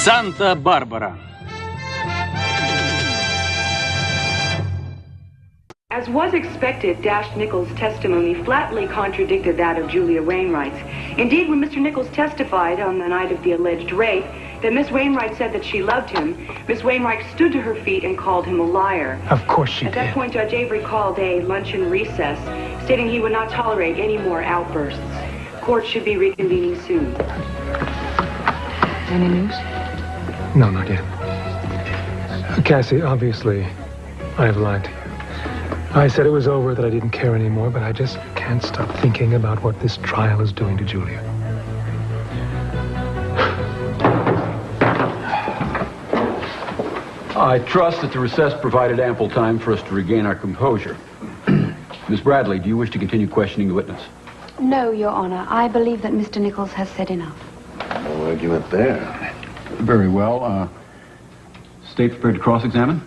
Santa Barbara. As was expected, Dash Nichols' testimony flatly contradicted that of Julia Wainwright's. Indeed, when Mr. Nichols testified on the night of the alleged rape that Miss Wainwright said that she loved him, Miss Wainwright stood to her feet and called him a liar. Of course she did. At that point, Judge Avery called a luncheon recess, stating he would not tolerate any more outbursts. Court should be reconvening soon. Any news? No, not yet. Cassie, obviously, I've lied to you. I said it was over, that I didn't care anymore, but I just can't stop thinking about what this trial is doing to Julia. I trust that the recess provided ample time for us to regain our composure. Miss Bradley, do you wish to continue questioning the witness? No, Your Honor. I believe that Mr. Nichols has said enough. No argument there. Very well. State prepared to cross-examine?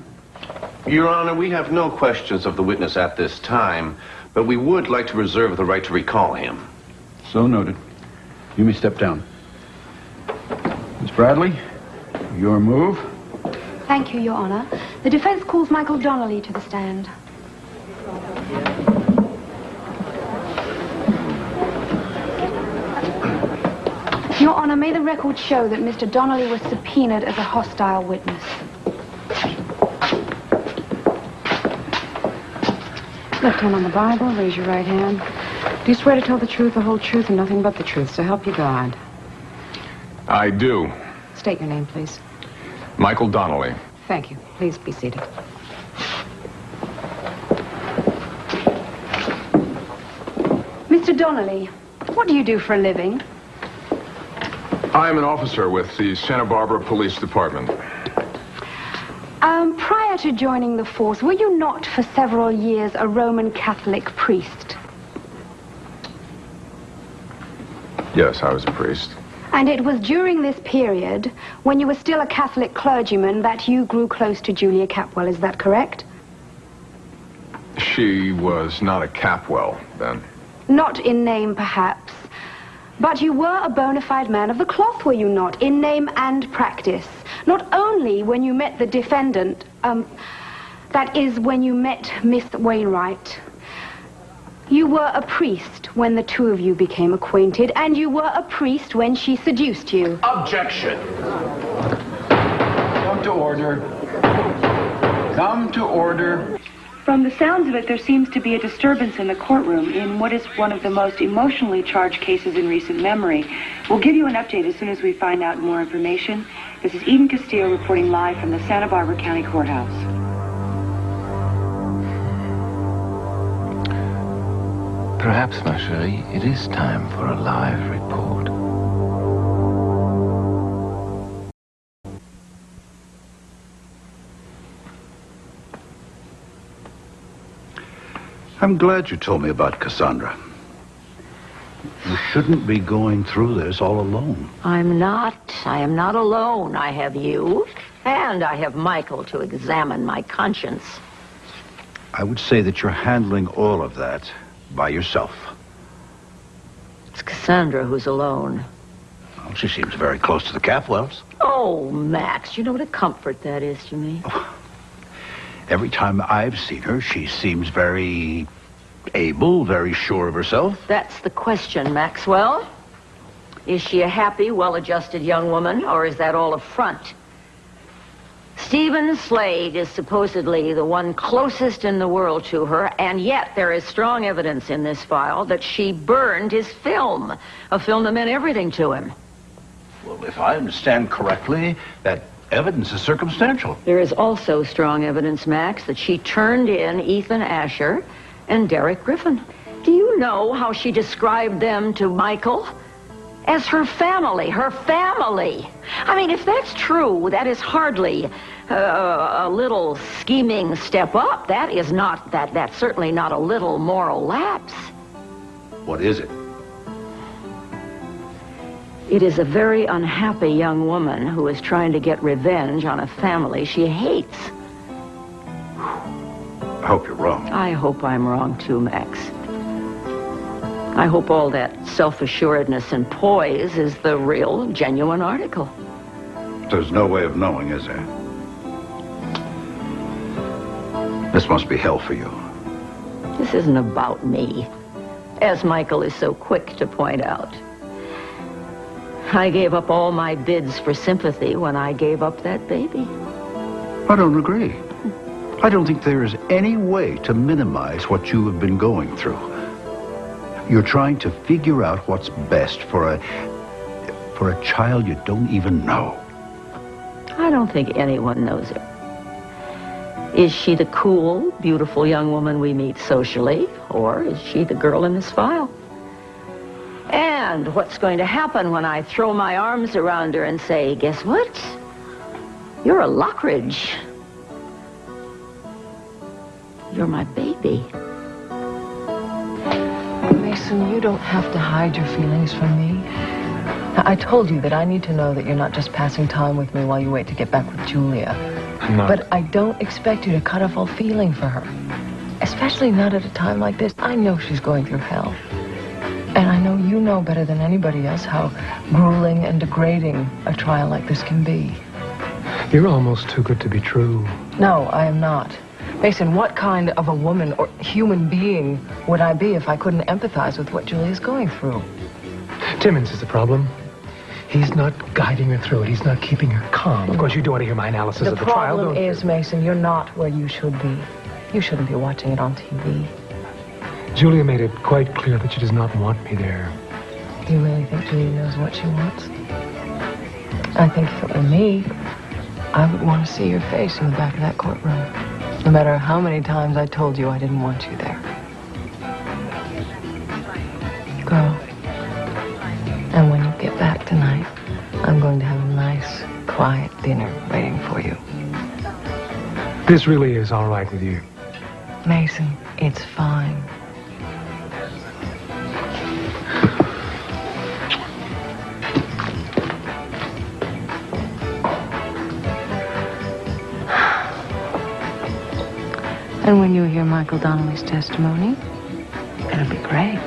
Your Honor, we have no questions of the witness at this time, but we would like to reserve the right to recall him. So noted. You may step down. Miss Bradley, your move. Thank you, Your Honor. The defense calls Michael Donnelly to the stand. Your Honor, may the record show that Mr. Donnelly was subpoenaed as a hostile witness. Left hand on the Bible, raise your right hand. Do you swear to tell the truth, the whole truth, and nothing but the truth, so help you God? I do. State your name, please. Michael Donnelly. Thank you. Please be seated. Mr. Donnelly, what do you do for a living? I am an officer with the Santa Barbara Police Department. Prior to joining the force, were you not for several years a Roman Catholic priest? Yes, I was a priest. And it was during this period, when you were still a Catholic clergyman, that you grew close to Julia Capwell, is that correct? She was not a Capwell then. Not in name, perhaps. But you were a bona fide man of the cloth, were you not, in name and practice? Not only when you met the defendant, that is, when you met Miss Wainwright. You were a priest when the two of you became acquainted, and you were a priest when she seduced you. Objection! Come to order. Come to order. From the sounds of it, there seems to be a disturbance in the courtroom in what is one of the most emotionally charged cases in recent memory. We'll give you an update as soon as we find out more information. This is Eden Castillo reporting live from the Santa Barbara County Courthouse. Perhaps, ma chérie, it is time for a live report. I'm glad you told me about Cassandra. You shouldn't be going through this all alone. I'm not. I am not alone. I have you, and I have Michael to examine my conscience. I would say that you're handling all of that by yourself. It's Cassandra who's alone. Well, she seems very close to the Capwells. Oh, Max, you know what a comfort that is to me. Every time I've seen her, she seems very able, very sure of herself. That's the question, Maxwell. Is she a happy, well-adjusted young woman, or is that all a front? Stephen Slade is supposedly the one closest in the world to her, and yet there is strong evidence in this file that she burned his film, a film that meant everything to him. Well, if I understand correctly, that evidence is circumstantial. There is also strong evidence, Max, that she turned in Ethan Asher and Derek Griffin. Do you know how she described them to Michael? As her family, her family. I mean, if that's true, that is hardly a little scheming step up. That is not, that's certainly not a little moral lapse. What is it? It is a very unhappy young woman who is trying to get revenge on a family she hates. I hope you're wrong. I hope I'm wrong too, Max. I hope all that self-assuredness and poise is the real, genuine article. There's no way of knowing, is there? This must be hell for you. This isn't about me, as Michael is so quick to point out. I gave up all my bids for sympathy when I gave up that baby. I don't agree. I don't think there is any way to minimize what you have been going through. You're trying to figure out what's best for a child you don't even know. I don't think anyone knows her. Is she the cool, beautiful young woman we meet socially, or is she the girl in this file? And what's going to happen when I throw my arms around her and say, guess what? You're a Lockridge. You're my baby. Mason, you don't have to hide your feelings from me. I told you that I need to know that you're not just passing time with me while you wait to get back with Julia. I'm not. But I don't expect you to cut off all feeling for her. Especially not at a time like this. I know she's going through hell. And I know you know better than anybody else how grueling and degrading a trial like this can be. You're almost too good to be true. No, I am not. Mason, what kind of a woman or human being would I be if I couldn't empathize with what Julia's going through? Timmons is the problem. He's not guiding her through it. He's not keeping her calm. Of course, you do want to hear my analysis of the trial, don't you? The problem is, Mason, you're not where you should be. You shouldn't be watching it on TV. Julia made it quite clear that she does not want me there. Do you really think Julia knows what she wants? I think if it were me, I would want to see your face in the back of that courtroom. No matter how many times I told you I didn't want you there. Go. And when you get back tonight, I'm going to have a nice, quiet dinner waiting for you. This really is all right with you. Mason, it's fine. And when you hear Michael Donnelly's testimony, it'll be great.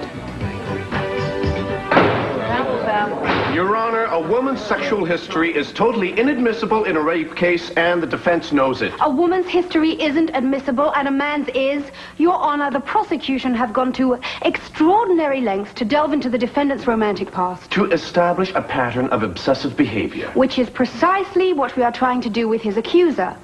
Your Honor, a woman's sexual history is totally inadmissible in a rape case, and the defense knows it. A woman's history isn't admissible, and a man's is. Your Honor, the prosecution have gone to extraordinary lengths to delve into the defendant's romantic past. To establish a pattern of obsessive behavior. Which is precisely what we are trying to do with his accuser.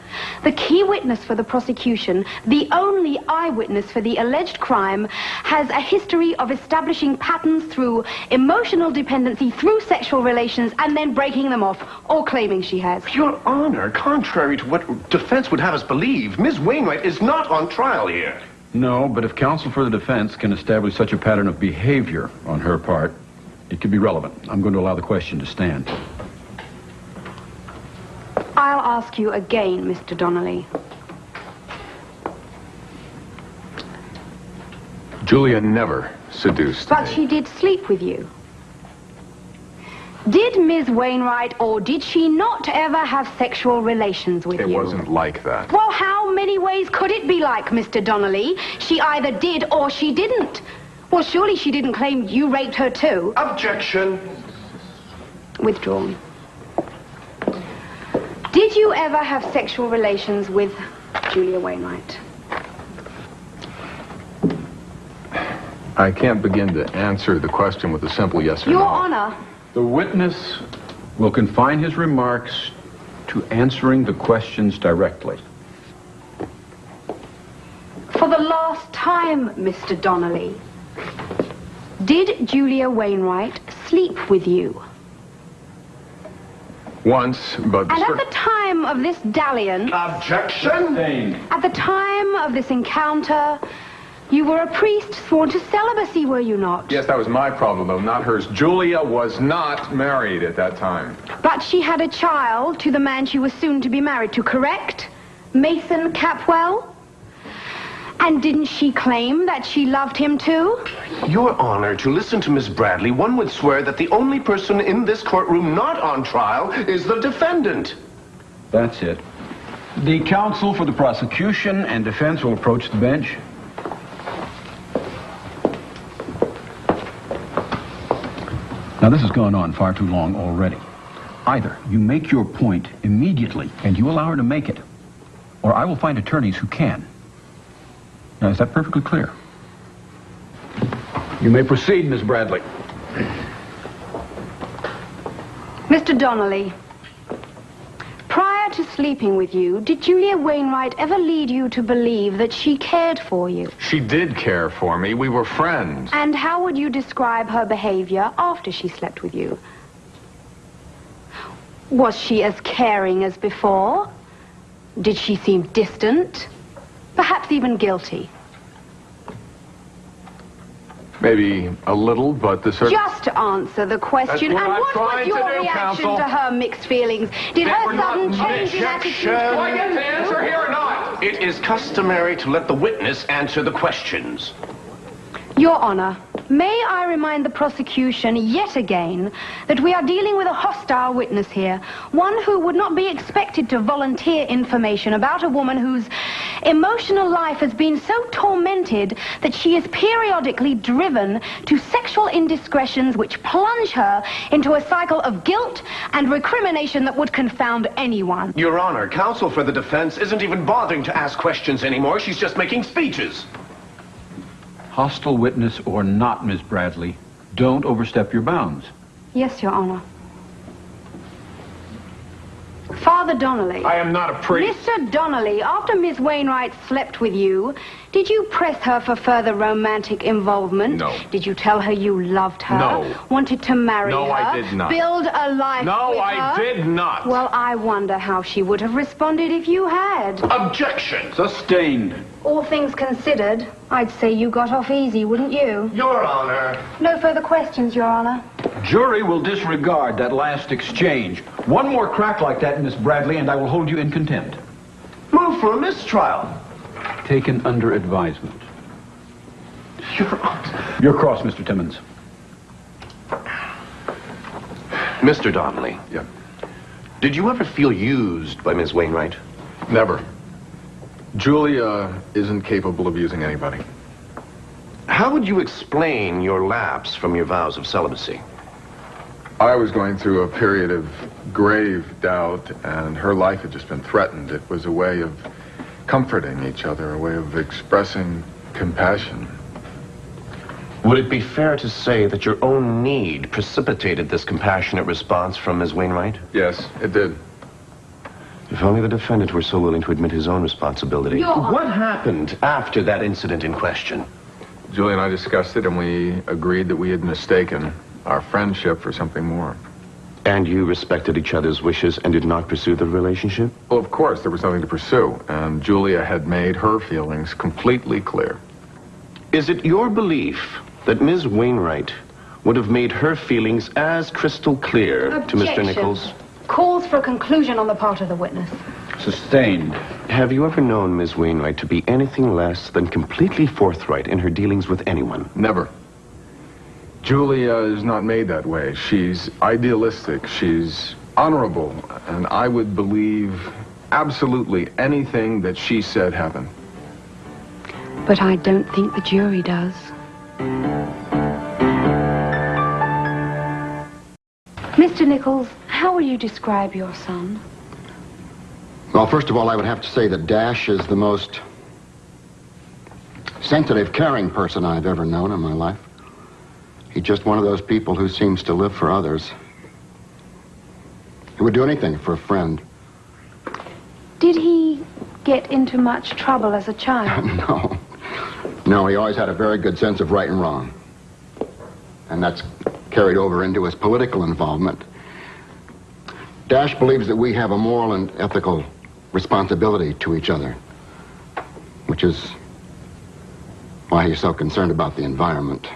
The key witness for the prosecution, the only eyewitness for the alleged crime, has a history of establishing patterns through emotional dependency, through sexual relations, and then breaking them off, or claiming she has. Your Honor, contrary to what defense would have us believe, Ms. Wainwright is not on trial here. No, but if counsel for the defense can establish such a pattern of behavior on her part, it could be relevant. I'm going to allow the question to stand. I'll ask you again, Mr. Donnelly. Julia never seduced But me. she did sleep with you. Did Ms. Wainwright, or did she not ever have sexual relations with you? It wasn't like that. Well, how many ways could it be like, Mr. Donnelly? She either did or she didn't. Well, surely she didn't claim you raped her too. Objection. Withdrawn. Did you ever have sexual relations with Julia Wainwright? I can't begin to answer the question with a simple yes or Your no. Honor. The witness will confine his remarks to answering the questions directly. For the last time, Mr. Donnelly, did Julia Wainwright sleep with you? Once, but... And at the time of this dalliance... Objection! At the time of this encounter, you were a priest sworn to celibacy, were you not? Yes, that was my problem, though, not hers. Julia was not married at that time. But she had a child to the man she was soon to be married to, correct? Mason Capwell? And didn't she claim that she loved him too? Your Honor, to listen to Miss Bradley, one would swear that the only person in this courtroom not on trial is the defendant. That's it. The counsel for the prosecution and defense will approach the bench. Now, this has gone on far too long already. Either you make your point immediately and you allow her to make it, or I will find attorneys who can. Now, is that perfectly clear? You may proceed, Miss Bradley. Mr. Donnelly, prior to sleeping with you, did Julia Wainwright ever lead you to believe that she cared for you? She did care for me. We were friends. And how would you describe her behavior after she slept with you? Was she as caring as before? Did she seem distant? Perhaps even guilty? Maybe a little, but the Just answer the question. That's what and I'm what was trying your to do, reaction counsel. to her mixed feelings? Did her sudden change in Objection. attitude? Do I get to answer here or not? It is customary to let the witness answer the questions. Your Honor, may I remind the prosecution yet again that we are dealing with a hostile witness here, one who would not be expected to volunteer information about a woman whose emotional life has been so tormented that she is periodically driven to sexual indiscretions which plunge her into a cycle of guilt and recrimination that would confound anyone. Your Honor, counsel for the defense isn't even bothering to ask questions anymore. She's just making speeches. Hostile witness or not, Miss Bradley, don't overstep your bounds. Yes, Your Honor. Father Donnelly. I am not a priest. Mr. Donnelly, after Miss Wainwright slept with you, did you press her for further romantic involvement? No. Did you tell her you loved her? No. Wanted to marry her? No, I did not. Build a life No, with I her? did not. Well, I wonder how she would have responded if you had. Objection. Sustained. All things considered, I'd say you got off easy, wouldn't you? Your Honor. No further questions, Your Honor. Jury will disregard that last exchange. One more crack like that, Miss Bradley, and I will hold you in contempt. Move for a mistrial. Taken under advisement. Your Honor. You're cross, Mr. Timmons. Mr. Donnelly. Yeah. Did you ever feel used by Miss Wainwright? Never. Julia isn't capable of using anybody. How would you explain your lapse from your vows of celibacy? I was going through a period of grave doubt, and her life had just been threatened. It was a way of comforting each other, a way of expressing compassion. Would it be fair to say that your own need precipitated this compassionate response from Ms. Wainwright? Yes, it did. If only the defendant were so willing to admit his own responsibility. Your Honor. What happened after that incident in question? Julia and I discussed it, and we agreed that we had mistaken our friendship for something more. And you respected each other's wishes and did not pursue the relationship? Well, of course, there was nothing to pursue, and Julia had made her feelings completely clear. Is it your belief that Ms. Wainwright would have made her feelings as crystal clear to Mr. Objection. Nichols? Calls for a conclusion on the part of the witness. Sustained. Have you ever known Ms. Wainwright to be anything less than completely forthright in her dealings with anyone? Never. Julia is not made that way. She's idealistic, she's honorable, and I would believe absolutely anything that she said happened. But I don't think the jury does. Mr. Nichols, how will you describe your son? Well, first of all, I would have to say that Dash is the most sensitive, caring person I've ever known in my life. He's just one of those people who seems to live for others. He would do anything for a friend. Did he get into much trouble as a child? No. No, he always had a very good sense of right and wrong. And that's carried over into his political involvement. Dash believes that we have a moral and ethical responsibility to each other, which is why he's so concerned about the environment.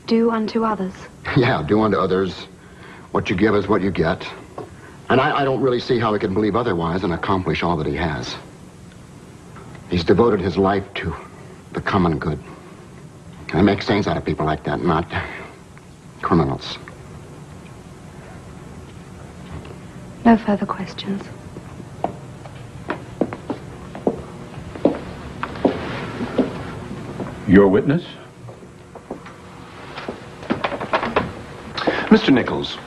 Do unto others. Yeah, do unto others. What you give is what you get. And I don't really see how he can believe otherwise and accomplish all that he has. He's devoted his life to the common good. And I make saints out of people like that, not criminals. No further questions. Your witness? Mr. Nichols,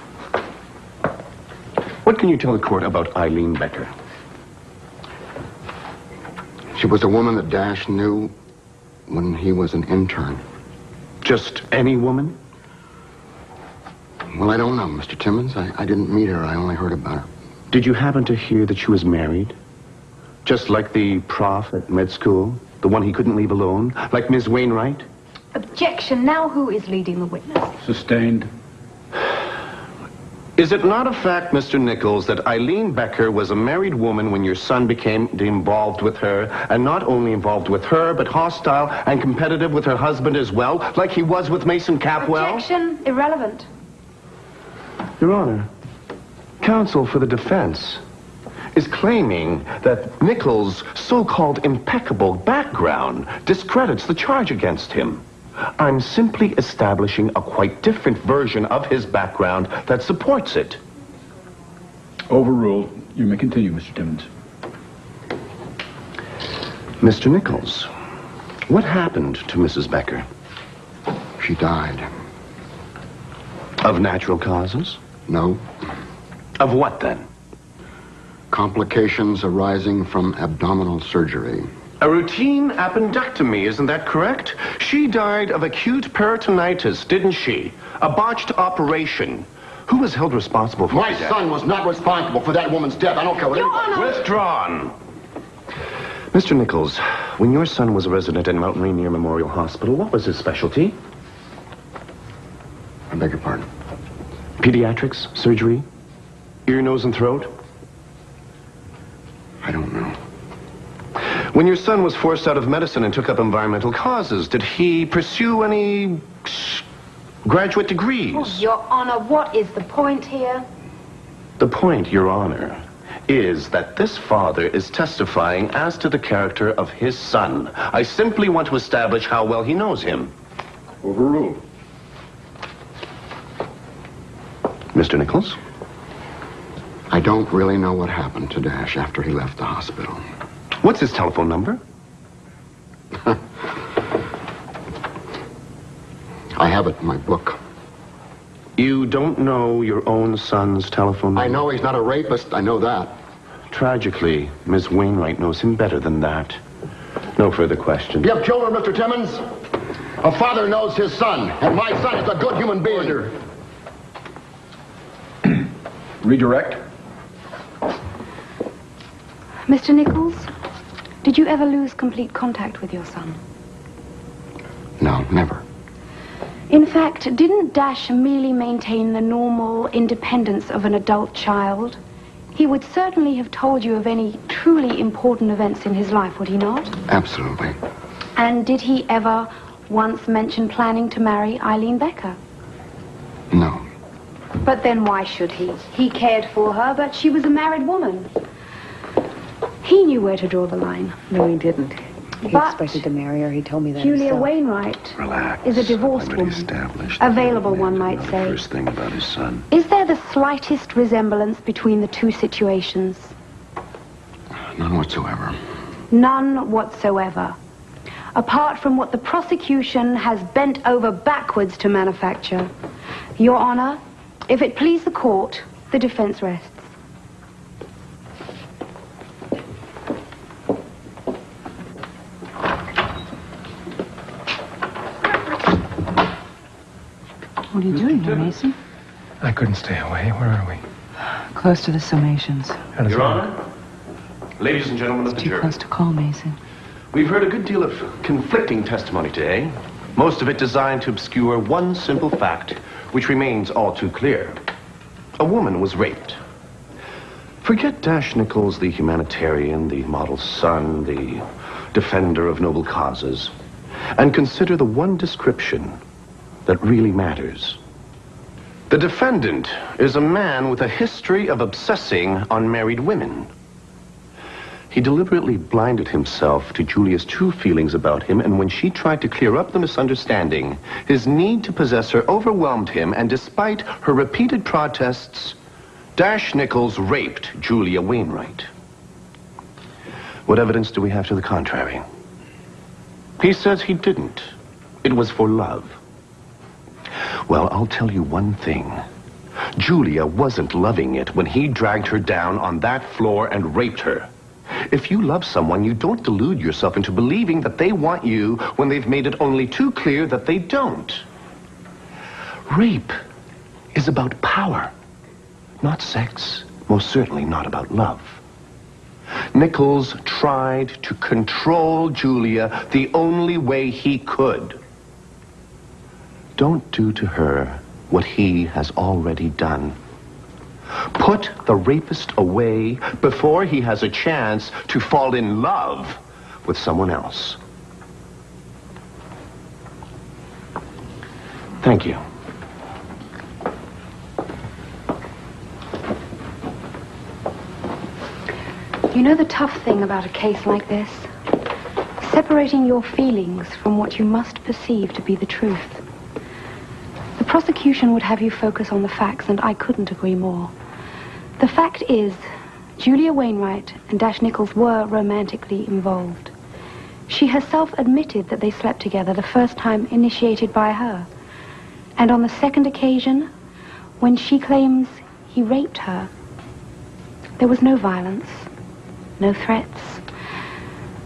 What can you tell the court about Eileen Becker? She was a woman that Dash knew when he was an intern. Just any woman? Well, I don't know, Mr. Timmons. I didn't meet her. I only heard about her. Did you happen to hear that she was married? Just like the prof at med school? The one he couldn't leave alone? Like Ms. Wainwright? Objection. Now who is leading the witness? Sustained. Is it not a fact, Mr. Nichols, that Eileen Becker was a married woman when your son became involved with her, and not only involved with her, but hostile and competitive with her husband as well, like he was with Mason Capwell? Objection. Irrelevant. Your Honor, counsel for the defense is claiming that Nichols' so-called impeccable background discredits the charge against him. I'm simply establishing a quite different version of his background that supports it. Overruled. You may continue, Mr. Timmons. Mr. Nichols, what happened to Mrs. Becker? She died. Of natural causes? No. Of what, then? Complications arising from abdominal surgery. A routine appendectomy, isn't that correct? She died of acute peritonitis, didn't she? A botched operation. Who was held responsible for My that? son was not responsible for that woman's death. I don't care what anybody... Withdrawn. Mr. Nichols, when your son was a resident at Mount Rainier Memorial Hospital, what was his specialty? I beg your pardon? Pediatrics? Surgery? Ear, nose, and throat? I don't know. When your son was forced out of medicine and took up environmental causes, did he pursue any graduate degrees? Oh, Your Honor, what is the point here? The point, Your Honor, is that this father is testifying as to the character of his son. I simply want to establish how well he knows him. Overruled. Mr. Nichols? I don't really know what happened to Dash after he left the hospital. What's his telephone number? I have it in my book. You don't know your own son's telephone number? I know he's not a rapist. I know that. Tragically, Ms. Wainwright knows him better than that. No further questions. You have children, Mr. Timmons? A father knows his son, and my son is a good human being. Order. Redirect. Mr. Nichols, did you ever lose complete contact with your son? No, never. In fact, didn't Dash merely maintain the normal independence of an adult child? He would certainly have told you of any truly important events in his life, would he not? Absolutely. And did he ever once mention planning to marry Eileen Becker? No. But then why should he? He cared for her, but she was a married woman. He knew where to draw the line. No, he didn't. He But expected to marry her. He told me that Julia himself. Wainwright Relax. is a divorced Already woman. established. Available, one might say. First thing about his son. Is there the slightest resemblance between the two situations? None whatsoever. None whatsoever. Apart from what the prosecution has bent over backwards to manufacture. Your Honor, if it please the court, the defense rests. What are you doing here, Mason? I couldn't stay away. Where are we? Close to the summations. How does Your that Honor, ladies and gentlemen of the Too jury, close to call, Mason. we've heard a good deal of conflicting testimony today, most of it designed to obscure one simple fact, which remains all too clear. A woman was raped. Forget Dash Nichols, the humanitarian, the model son, the defender of noble causes, and consider the one description that really matters. The defendant is a man with a history of obsessing on married women. He deliberately blinded himself to Julia's true feelings about him, and when she tried to clear up the misunderstanding, his need to possess her overwhelmed him, and despite her repeated protests, Dash Nichols raped Julia Wainwright. What evidence do we have to the contrary? He says he didn't. It was for love. Well, I'll tell you one thing. Julia wasn't loving it when he dragged her down on that floor and raped her. If you love someone, you don't delude yourself into believing that they want you when they've made it only too clear that they don't. Rape is about power, not sex, most certainly not about love. Nichols tried to control Julia the only way he could. Don't do to her what he has already done. Put the rapist away before he has a chance to fall in love with someone else. Thank you. You know the tough thing about a case like this? Separating your feelings from what you must perceive to be the truth. The prosecution would have you focus on the facts, and I couldn't agree more. The fact is, Julia Wainwright and Dash Nichols were romantically involved. She herself admitted that they slept together the first time initiated by her. And on the second occasion, when she claims he raped her, there was no violence, no threats,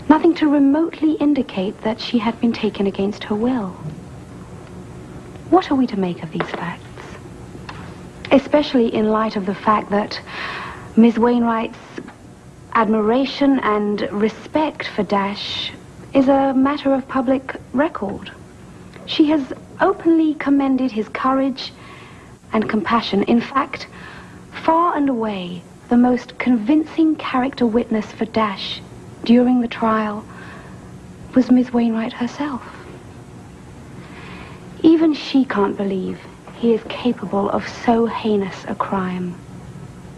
nothing to remotely indicate that she had been taken against her will. What are we to make of these facts? Especially in light of the fact that Ms. Wainwright's admiration and respect for Dash is a matter of public record. She has openly commended his courage and compassion. In fact, far and away, the most convincing character witness for Dash during the trial was Ms. Wainwright herself. Even she can't believe he is capable of so heinous a crime.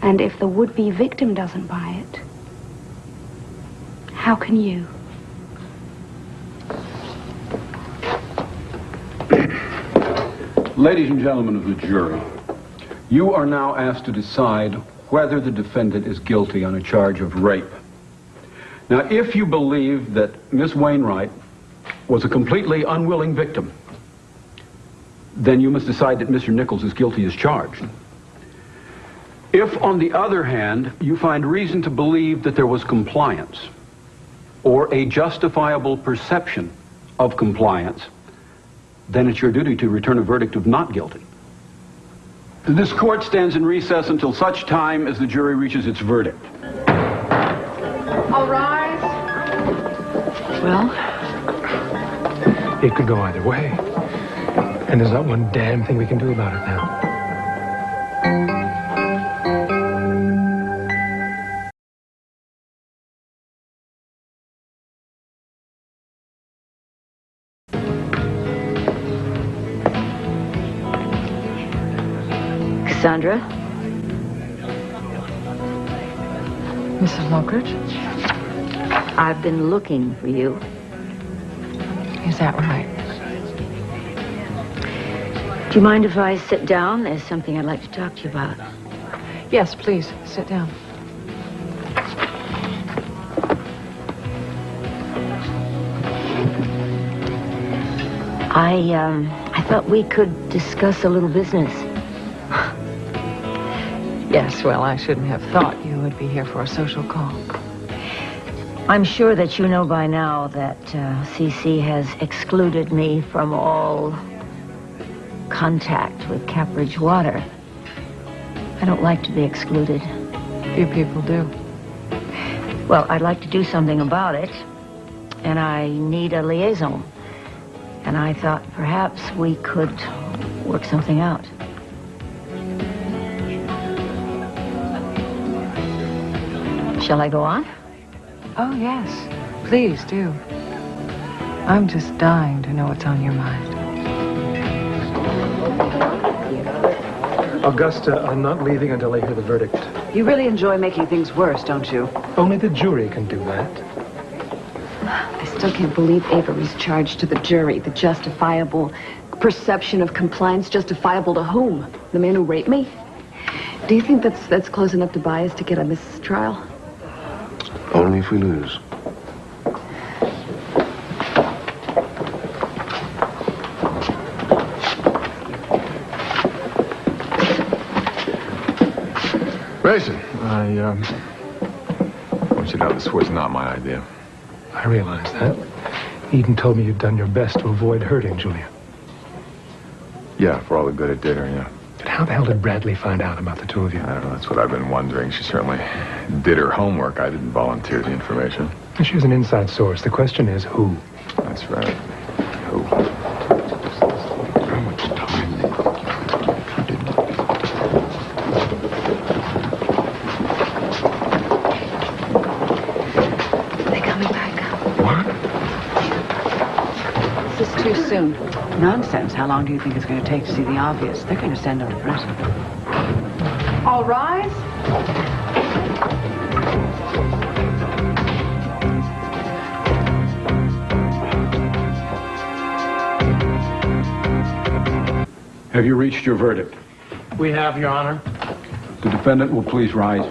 And if the would-be victim doesn't buy it, how can you? Ladies and gentlemen of the jury, you are now asked to decide whether the defendant is guilty on a charge of rape. Now, if you believe that Miss Wainwright was a completely unwilling victim, then you must decide that Mr. Nichols is guilty as charged. If, on the other hand, you find reason to believe that there was compliance or a justifiable perception of compliance, then it's your duty to return a verdict of not guilty. This court stands in recess until such time as the jury reaches its verdict. All rise. Well, it could go either way. And there's not one damn thing we can do about it now. Cassandra? Mrs. Lockridge? I've been looking for you. Is that right? Do you mind if I sit down? There's something I'd like to talk to you about. Yes, please, sit down. I thought we could discuss a little business. Yes, well, I shouldn't have thought you would be here for a social call. I'm sure that you know by now that CC has excluded me from all contact with Capridge Water. I don't like to be excluded. Few people do. Well, I'd like to do something about it, and I need a liaison. And I thought perhaps we could work something out. Shall I go on? Oh, yes. Please do. I'm just dying to know what's on your mind. Augusta, I'm not leaving until I hear the verdict. You really enjoy making things worse, don't you? Only the jury can do that. I still can't believe Avery's charged to the jury. The justifiable perception of compliance. Justifiable to whom? The man who raped me? Do you think that's close enough to buy us to get a mistrial? Only if we lose. Mason, I want you to know this was not my idea. I realize that. Eden told me you'd done your best to avoid hurting Julia. Yeah, for all the good it did her, yeah. But how the hell did Bradley find out about the two of you? I don't know, that's what I've been wondering. She certainly did her homework. I didn't volunteer the information. She was an inside source. The question is, who? That's right. Who? How much time? They're coming back. What? This is too soon. Nonsense. How long do you think it's going to take to see the obvious? They're going to send him to prison. All rise. Have you reached your verdict? We have, Your Honor. The defendant will please rise.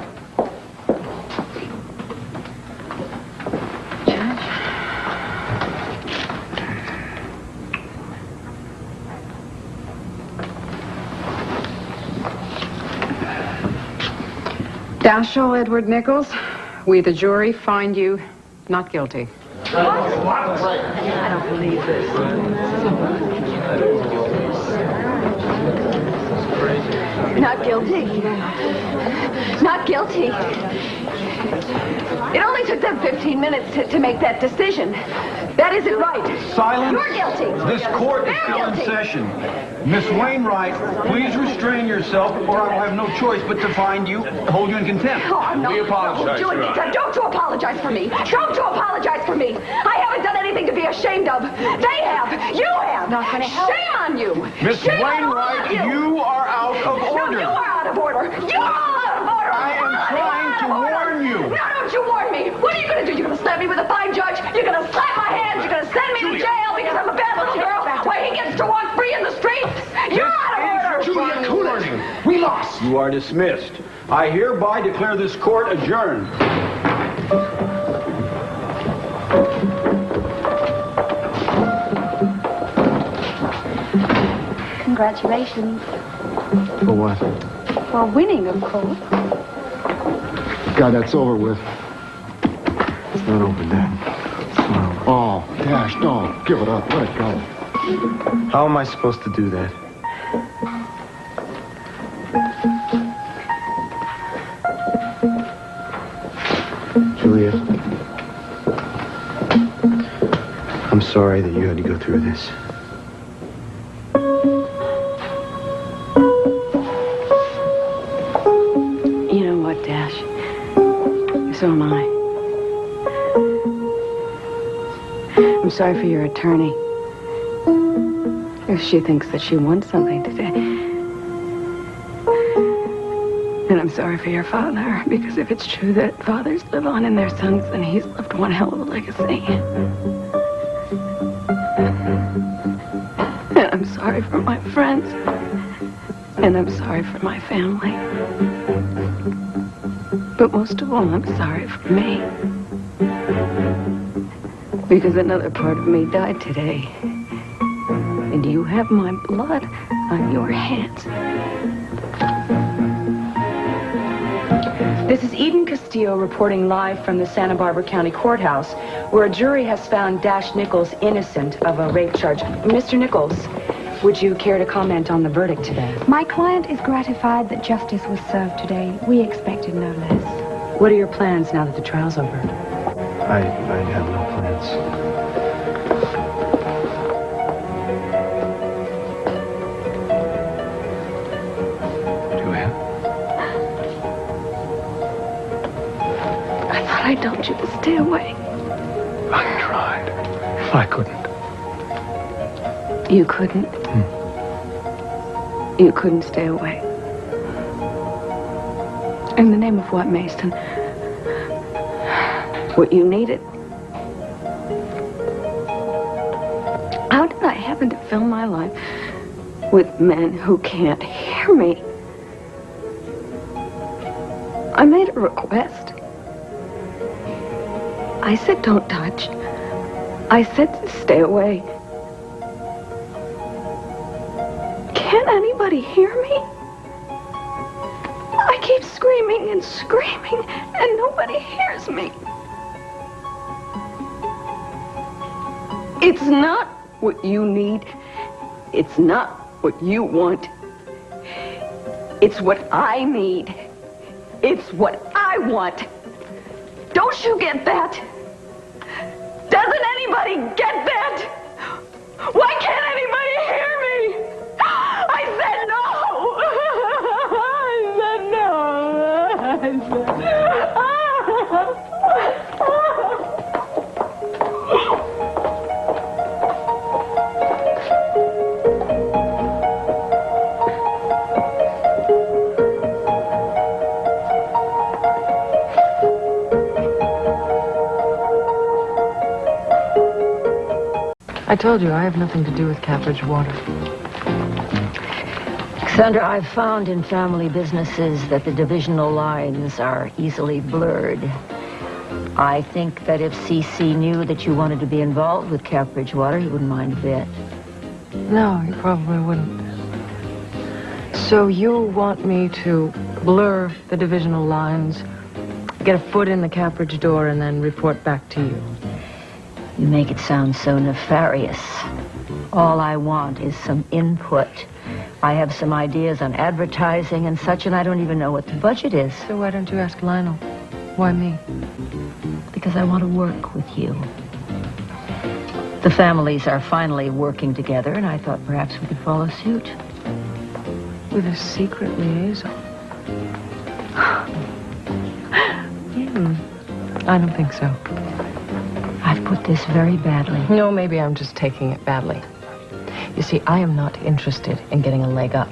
Dashiell Edward Nichols, we the jury find you not guilty. I don't believe this. Not guilty. Not guilty. It only took them 15 minutes to make that decision. That isn't right. Silence. You're guilty. This court is They're still in guilty. session. Miss Wainwright, please restrain yourself, or I will have no choice but to find you, hold you in contempt. Oh, I'm not. We apologize, Don't Your Honor. Don't you apologize for me. Don't you apologize for me. I haven't done anything to be ashamed of. They have. You have. Not gonna help. Shame on you. Miss Shame on all Wainwright, of you are out of order. No, you are out of order. You are out of order. I am trying to warn you. No, don't you warn me. What are you going to do? You're going to slap me with a fine judge? You're going to slap my hands? You're going to send me to jail because I'm a bad little girl while he gets to walk free in the streets? You're out of order. Julia, cool it. We lost. You are dismissed. I hereby declare this court adjourned. Congratulations. For what? Well, winning, of course. God, that's over with. It's not over, Dad. Oh, Dash, no. Give it up. Let it go. How am I supposed to do that? Julia, I'm sorry that you had to go through this. You know what, Dash? So am I. I'm sorry for your attorney. If she thinks that she wants something to say. And I'm sorry for your father, because if it's true that fathers live on in their sons, then he's left one hell of a legacy. And I'm sorry for my friends. And I'm sorry for my family. But most of all, I'm sorry for me. Because another part of me died today. And you have my blood on your hands. This is Eden Castillo reporting live from the Santa Barbara County Courthouse, where a jury has found Dash Nichols innocent of a rape charge. Mr. Nichols, would you care to comment on the verdict today? My client is gratified that justice was served today. We expected no less. What are your plans now that the trial's over? I have no plans. I told you to stay away. I tried. I couldn't. You couldn't? You couldn't stay away. In the name of what, Mason? What you needed? How did I happen to fill my life with men who can't hear me? I made a request. I said, don't touch. I said, stay away. Can't anybody hear me? I keep keep screaming and screaming, and nobody hears me. It's not what you need. It's not what you want. It's what I need. It's what I want. Don't you get that? Doesn't anybody get that? Why can't anybody hear me? I said no! I said no! I told you I have nothing to do with Cabbage Water. Cassandra, I've found in family businesses that the divisional lines are easily blurred. I think that if C.C. knew that you wanted to be involved with Cap Bridgewater, he wouldn't mind a bit. No, he probably wouldn't. So you want me to blur the divisional lines, get a foot in the Cappridge door, and then report back to you? You make it sound so nefarious. All I want is some input. I have some ideas on advertising and such, and I don't even know what the budget is. So why don't you ask Lionel? Why me? Because I want to work with you. The families are finally working together, and I thought perhaps we could follow suit. With a secret liaison? I don't think so. I've put this very badly. No, maybe I'm just taking it badly. You see, I am not interested in getting a leg up.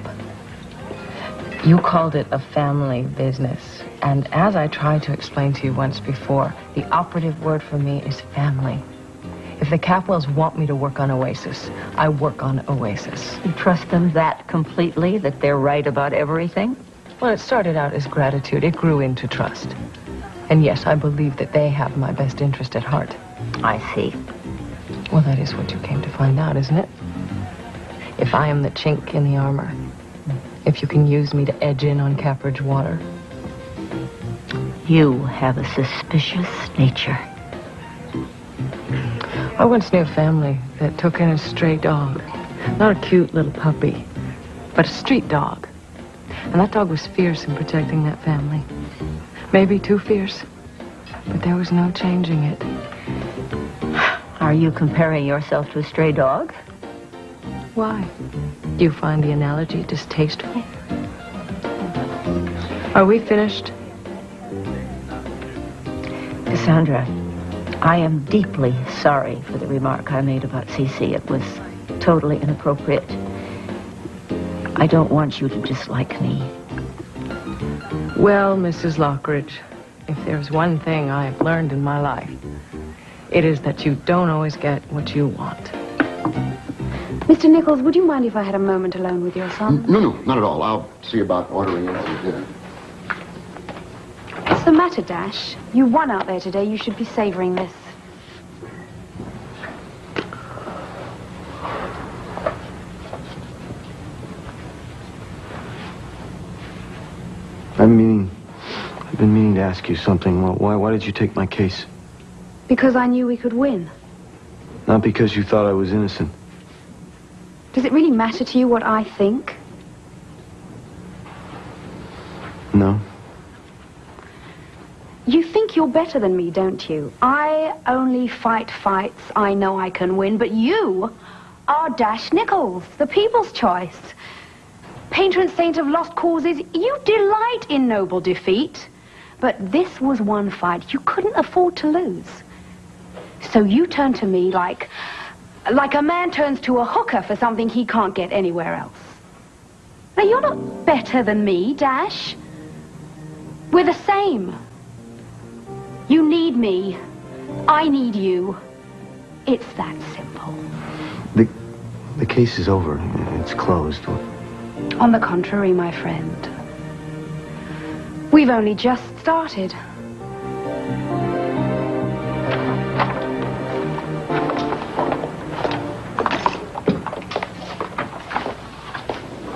You called it a family business. And as I tried to explain to you once before, the operative word for me is family. If the Capwells want me to work on Oasis, I work on Oasis. You trust them that completely, that they're right about everything? Well, it started out as gratitude. It grew into trust. And yes, I believe that they have my best interest at heart. I see. Well, that is what you came to find out, isn't it? If I am the chink in the armor, if you can use me to edge in on Cappridge Water. You have a suspicious nature. I once knew a family that took in a stray dog. Not a cute little puppy, but a street dog. And that dog was fierce in protecting that family. Maybe too fierce, but there was no changing it. Are you comparing yourself to a stray dog? Why? Do you find the analogy distasteful? Are we finished? Cassandra, I am deeply sorry for the remark I made about C.C. It was totally inappropriate. I don't want you to dislike me. Well, Mrs. Lockridge, if there's one thing I've learned in my life, it is that you don't always get what you want. Mr. Nichols, would you mind if I had a moment alone with your son? No, not at all. I'll see about ordering in some dinner. What's the matter, Dash? You won out there today. You should be savoring this. I've been meaning to ask you something. Why did you take my case? Because I knew we could win. Not because you thought I was innocent. Does it really matter to you what I think? No. You think you're better than me, don't you? I only fight fights I know I can win, but you are Dash Nichols, the people's choice. Painter and saint of lost causes, you delight in noble defeat. But this was one fight you couldn't afford to lose. So you turn to me like a man turns to a hooker for something he can't get anywhere else. Now, you're not better than me, Dash. We're the same. You need me. I need you. It's that simple. The case is over. It's closed. On the contrary, my friend. We've only just started.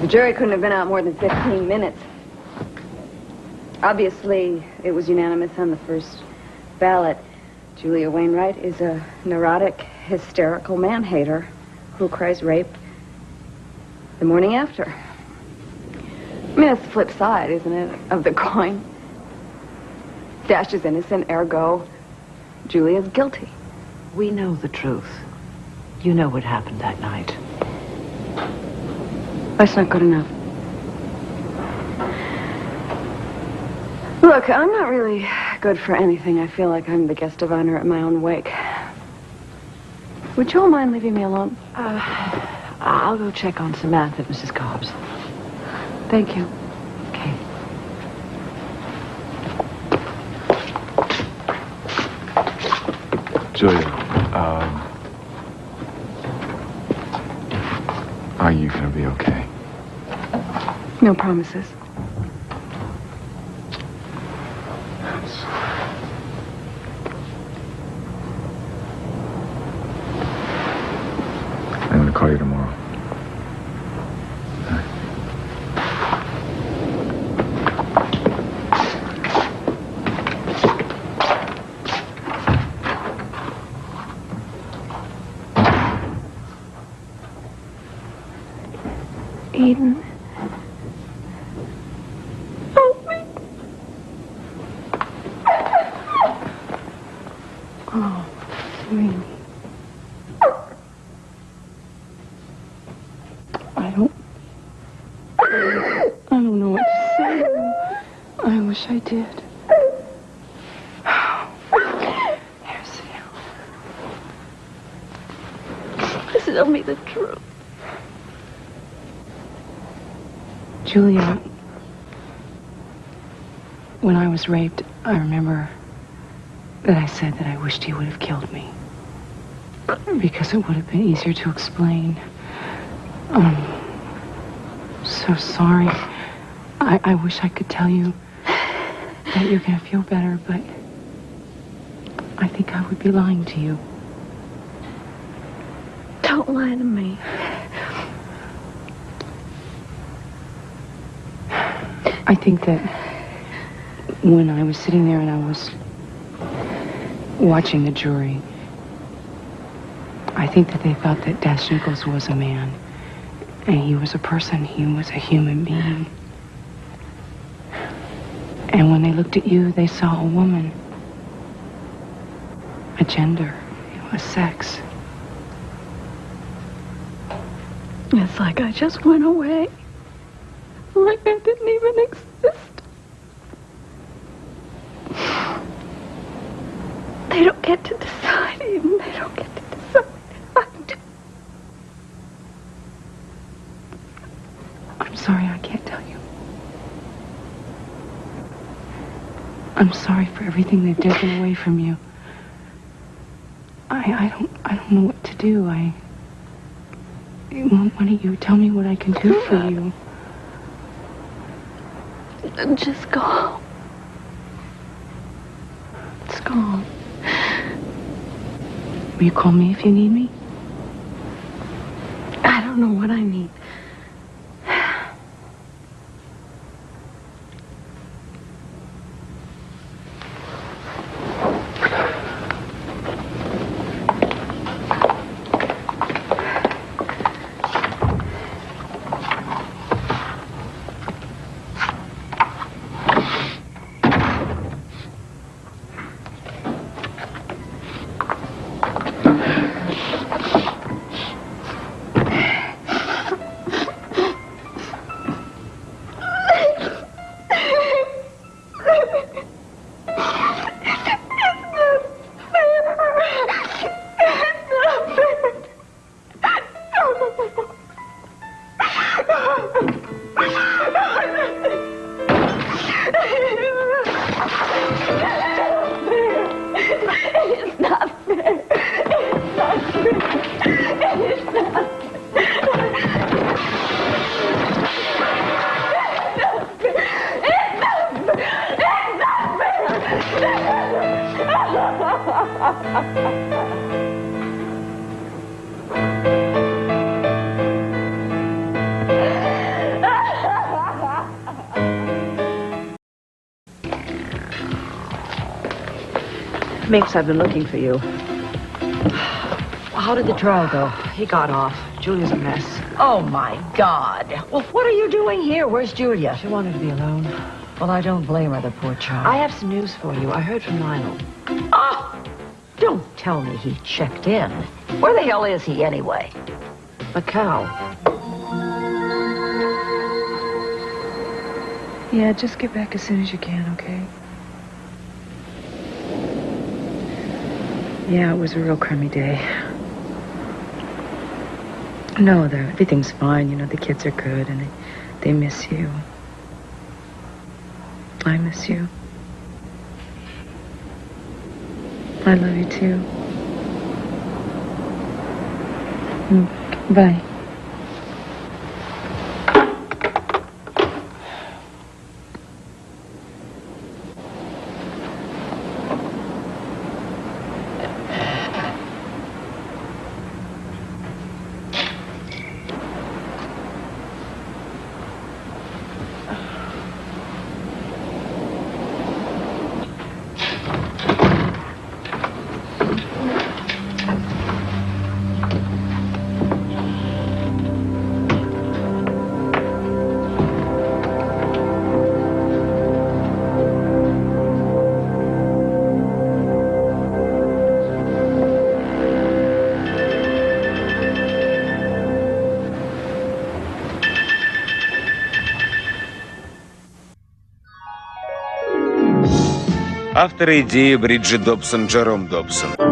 The jury couldn't have been out more than 15 minutes. Obviously, it was unanimous on the first ballot. Julia Wainwright is a neurotic, hysterical man-hater who cries rape the morning after. I mean, that's the flip side, isn't it, of the coin? Dash is innocent, ergo, Julia's guilty. We know the truth. You know what happened that night. That's not good enough. Look, I'm not really good for anything. I feel like I'm the guest of honor at my own wake. Would you all mind leaving me alone? I'll go check on Samantha, Mrs. Cobbs. Thank you. Okay. Julia, are you gonna be okay? No promises. I'm gonna call you tomorrow. Eden. Help me. Oh, sweetie. I don't know what to say. I wish I did. Here, sit down. Just tell me the truth. Julia, when I was raped, I remember that I said that I wished he would have killed me. Because it would have been easier to explain. So sorry. I wish I could tell you that you're going to feel better, but I think I would be lying to you. Don't lie to me. I think that when I was sitting there and I was watching the jury, I think that they thought that Dash Nichols was a man. And he was a person. He was a human being. And when they looked at you, they saw a woman. A gender. A sex. It's like I just went away. Like I didn't even exist. They don't get to decide, Eden. They don't get to decide. I do. I'm sorry, I can't tell you. I'm sorry for everything they've taken away from you. I don't know what to do. Why don't you tell me what I can do for you? Just go home. Just go home. Will you call me if you need me? I don't know what I need. Mix, I've been looking for you. How did the trial go? He got off. Julia's a mess. Oh, my God. Well, what are you doing here? Where's Julia? She wanted to be alone. Well, I don't blame her, the poor child. I have some news for you. I heard from Lionel. Oh! Don't tell me he checked in. Where the hell is he, anyway? Macau. Yeah, just get back as soon as you can, okay? Yeah, it was a real crummy day. No, everything's fine. You know, the kids are good and they miss you. I miss you. I love you too. Bye. Автор идеи Бриджит Добсон Джером Добсон.